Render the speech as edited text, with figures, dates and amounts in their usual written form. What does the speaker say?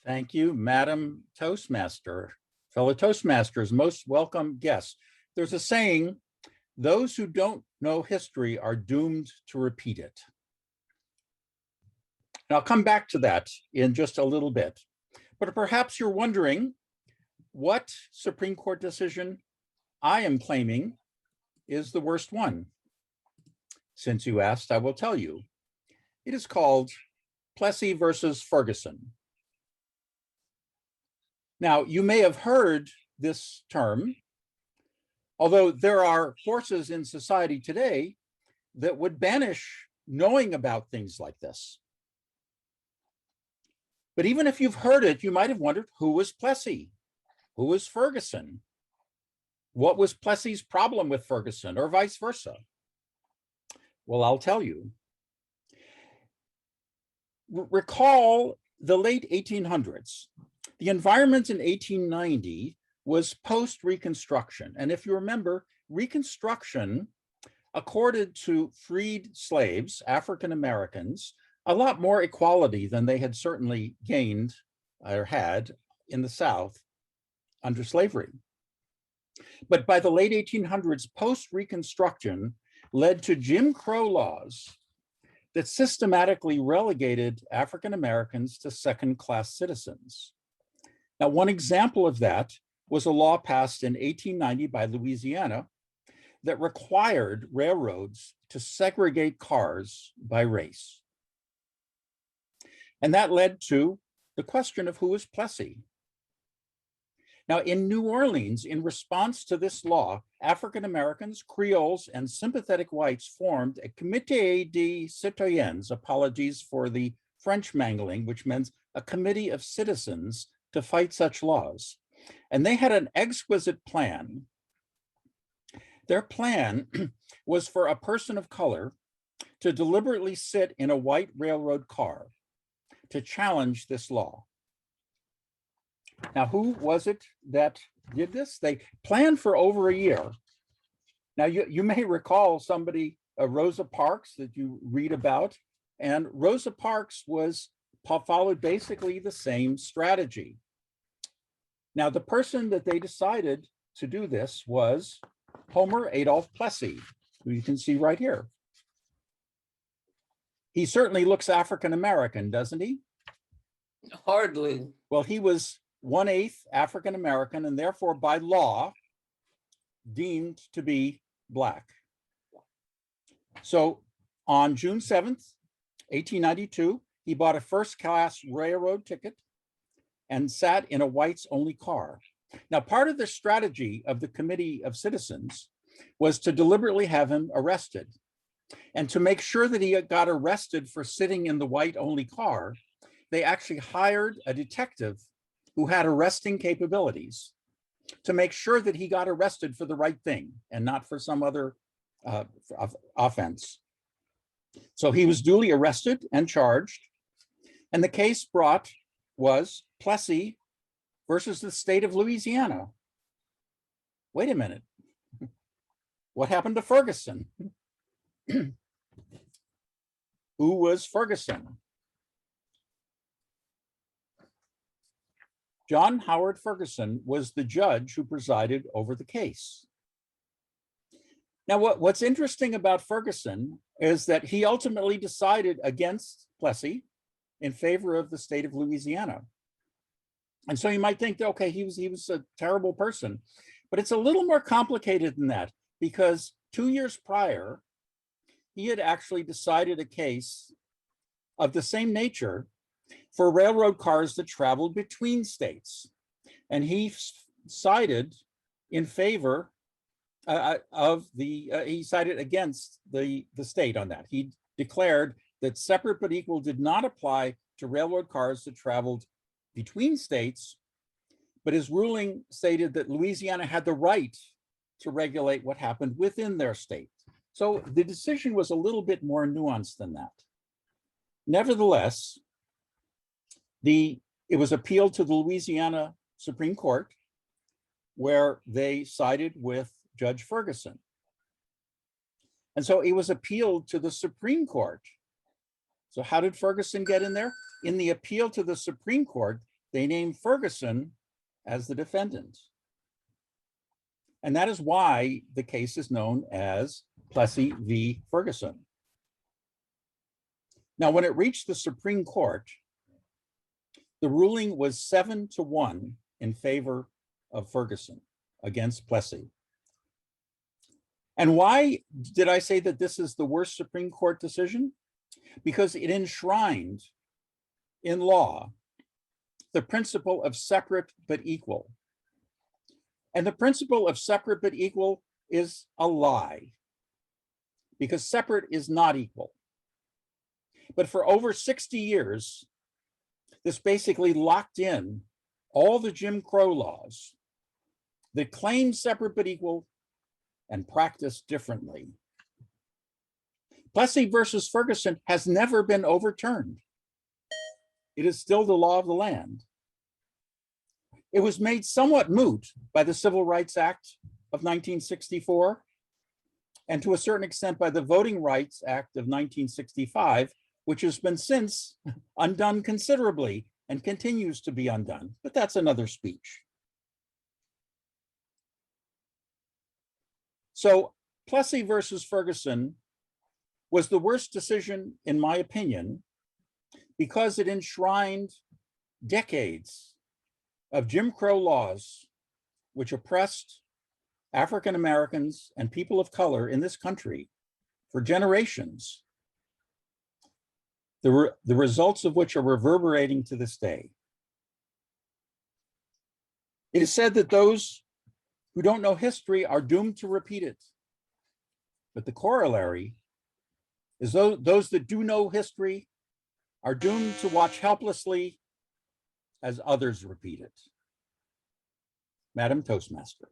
Thank you, Madam Toastmaster. Fellow Toastmasters, most welcome guests. There's a saying, those who don't know history are doomed to repeat it. And I'll come back to that in just a little bit. But perhaps you're wondering what Supreme Court decision I am claiming is the worst one. Since you asked, I will tell you. It is called Plessy versus Ferguson. Now, you may have heard this term, although there are forces in society today that would banish knowing about things like this. But even if you've heard it, you might have wondered, who was Plessy? Who was Ferguson? What was Plessy's problem with Ferguson, or vice versa? Well, I'll tell you. Recall the late 1800s. The environment in 1890 was post-Reconstruction. And if you remember, Reconstruction accorded to freed slaves, African Americans, a lot more equality than they had certainly gained or had in the South under slavery. But by the late 1800s, post-Reconstruction led to Jim Crow laws that systematically relegated African Americans to second-class citizens. Now, one example of that was a law passed in 1890 by Louisiana that required railroads to segregate cars by race. And that led to the question of who is Plessy. Now, in New Orleans, in response to this law, African Americans, Creoles, and sympathetic whites formed a Comité des Citoyens, apologies for the French mangling, which meant a committee of citizens to fight such laws. And they had an exquisite plan. Their plan was for a person of color to deliberately sit in a white railroad car to challenge this law. Now, who was it that did this? They planned for over a year. Now, you may recall somebody, Rosa Parks, that you read about, and Rosa Parks followed basically the same strategy. Now, the person that they decided to do this was Homer Adolph Plessy, who you can see right here. He certainly looks African American, doesn't he? Hardly. Well, he was 1/8 African American and therefore by law deemed to be Black. So on June 7th, 1892, he bought a first-class railroad ticket and sat in a whites-only car. Now, part of the strategy of the Committee of Citizens was to deliberately have him arrested. And to make sure that he got arrested for sitting in the white-only car, they actually hired a detective who had arresting capabilities to make sure that he got arrested for the right thing and not for some other offense. So he was duly arrested and charged. And the case brought was Plessy versus the state of Louisiana. Wait a minute. What happened to Ferguson? Who was Ferguson? John Howard Ferguson was the judge who presided over the case. Now, what's interesting about Ferguson is that he ultimately decided against Plessy in favor of the state of Louisiana. And so you might think, okay, he was a terrible person, but it's a little more complicated than that, because 2 years prior, he had actually decided a case of the same nature for railroad cars that traveled between states. And he sided in favor he sided against the state on that. He declared that separate but equal did not apply to railroad cars that traveled between states, but his ruling stated that Louisiana had the right to regulate what happened within their state. So the decision was a little bit more nuanced than that. Nevertheless, it was appealed to the Louisiana Supreme Court, where they sided with Judge Ferguson. And so it was appealed to the Supreme Court. So how did Ferguson get in there? In the appeal to the Supreme Court, they named Ferguson as the defendant. And that is why the case is known as Plessy v. Ferguson. Now, when it reached the Supreme Court, the ruling was 7-1 in favor of Ferguson against Plessy. And why did I say that this is the worst Supreme Court decision? Because it enshrined in law the principle of separate but equal. And the principle of separate but equal is a lie, because separate is not equal. But for over 60 years, this basically locked in all the Jim Crow laws that claim separate but equal and practice differently. Plessy versus Ferguson has never been overturned. It is still the law of the land. It was made somewhat moot by the Civil Rights Act of 1964, and to a certain extent by the Voting Rights Act of 1965, which has been since undone considerably and continues to be undone. But that's another speech. So Plessy versus Ferguson was the worst decision, in my opinion, because it enshrined decades of Jim Crow laws which oppressed African Americans and people of color in this country for generations, the results of which are reverberating to this day. It is said that those who don't know history are doomed to repeat it. But the corollary is those that do know history are doomed to watch helplessly as others repeat it. Madam Toastmaster.